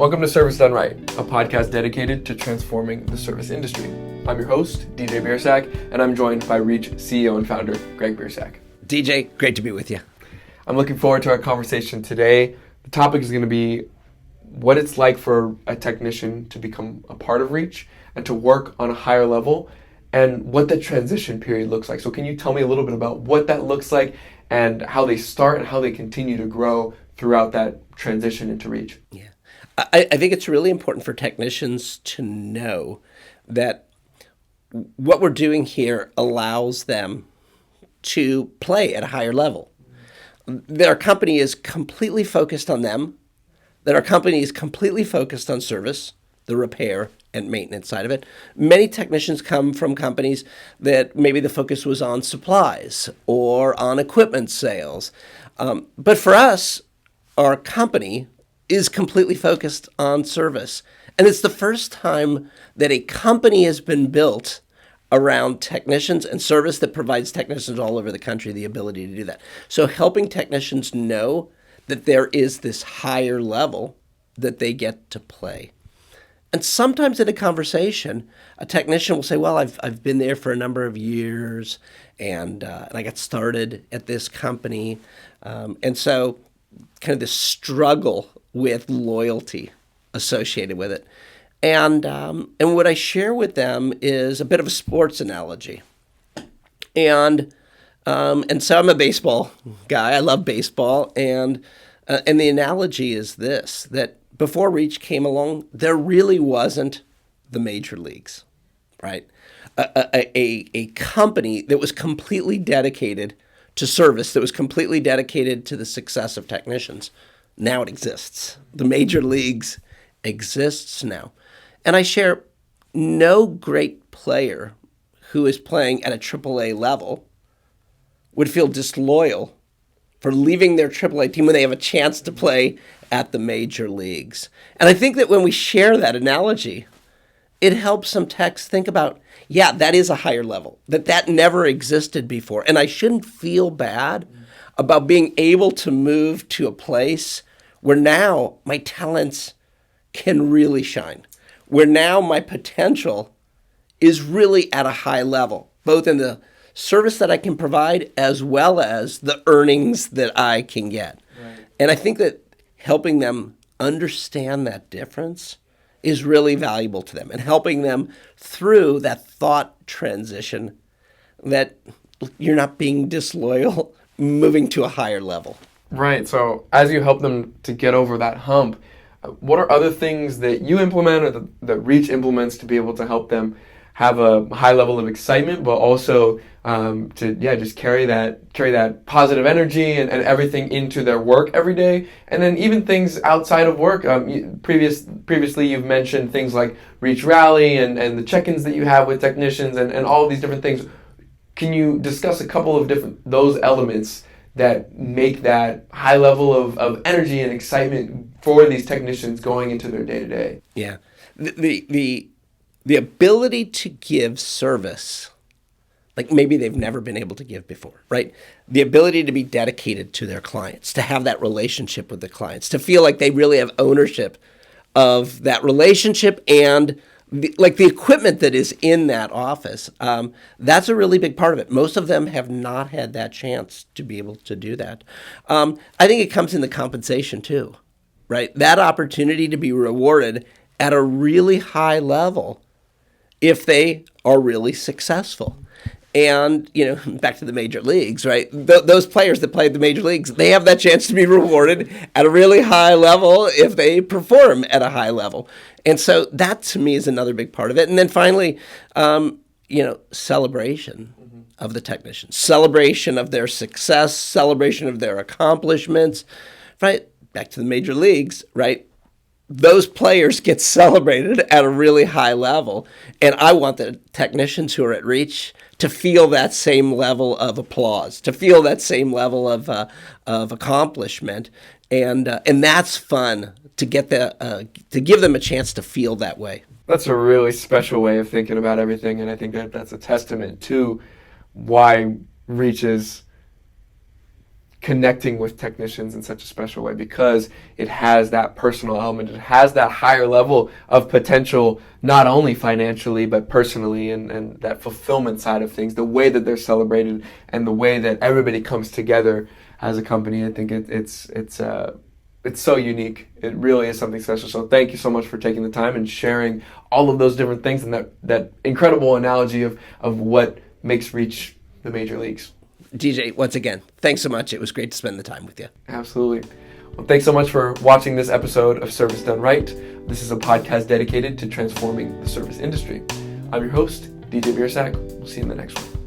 Welcome to Service Done Right, a podcast dedicated to transforming the service industry. I'm your host, DJ Biersack, and I'm joined by Reach CEO and founder, Greg Biersack. DJ, great to be with you. I'm looking forward to our conversation today. The topic is going to be what it's like for a technician to become a part of Reach and to work on a higher level, and what the transition period looks like. So can you tell me a little bit about what that looks like and how they start and how they continue to grow throughout that transition into Reach? Yeah. I think it's really important for technicians to know that what we're doing here allows them to play at a higher level. That our company is completely focused on them, that our company is completely focused on service, the repair and maintenance side of it. Many technicians come from companies that maybe the focus was on supplies or on equipment sales. But for us, our company is completely focused on service. And it's the first time that a company has been built around technicians and service that provides technicians all over the country the ability to do that. So helping technicians know that there is this higher level that they get to play. And sometimes in a conversation, a technician will say, well, I've been there for a number of years, and I got started at this company. And so kind of this struggle with loyalty associated with it. And what I share with them is a bit of a sports analogy. And so I'm a baseball guy. I love baseball. And the analogy is this, that before Reach came along, there really wasn't the major leagues, right? A company that was completely dedicated to service, that was completely dedicated to the success of technicians. Now it exists. The major leagues exists now. And I share no great player who is playing at a AAA level would feel disloyal for leaving their AAA team when they have a chance to play at the major leagues. And I think that when we share that analogy, it helps some techs think about, yeah, that is a higher level, that never existed before. And I shouldn't feel bad about being able to move to a place where now my talents can really shine, where now my potential is really at a high level, both in the service that I can provide as well as the earnings that I can get. Right. And I think that helping them understand that difference is really valuable to them, and helping them through that thought transition that you're not being disloyal, moving to a higher level. Right. So as you help them to get over that hump, what are other things that you implement or that Reach implements to be able to help them have a high level of excitement, but also to just carry that positive energy and everything into their work every day, and then even things outside of work. Previously you've mentioned things like Reach Rally and the check-ins that you have with technicians and all of these different things. Can you discuss a couple of those elements that make that high level of energy and excitement for these technicians going into their day-to-day? Yeah. The ability to give service like maybe they've never been able to give before, right? The ability to be dedicated to their clients, to have that relationship with the clients, to feel like they really have ownership of that relationship and the equipment that is in that office. That's a really big part of it. Most of them have not had that chance to be able to do that. I think it comes in the compensation too, right? That opportunity to be rewarded at a really high level if they are really successful. And, back to the major leagues, right? Those players that play at the major leagues, they have that chance to be rewarded at a really high level if they perform at a high level. And so that, to me, is another big part of it. And then finally, celebration of the technicians, celebration of their success, celebration of their accomplishments, right? Back to the major leagues, right? Those players get celebrated at a really high level. And I want the technicians who are at Reach to feel that same level of applause, to feel that same level of accomplishment. And that's fun to get to give them a chance to feel that way. That's a really special way of thinking about everything. And I think that's a testament to why Reach is connecting with technicians in such a special way, because it has that personal element. It has that higher level of potential, not only financially, but personally, and that fulfillment side of things, the way that they're celebrated and the way that everybody comes together as a company. I think it's so unique. It really is something special. So thank you so much for taking the time and sharing all of those different things and that incredible analogy of what makes Reach the major leagues. DJ, once again, thanks so much. It was great to spend the time with you. Absolutely. Well, thanks so much for watching this episode of Service Done Right. This is a podcast dedicated to transforming the service industry. I'm your host, DJ Biersack. We'll see you in the next one.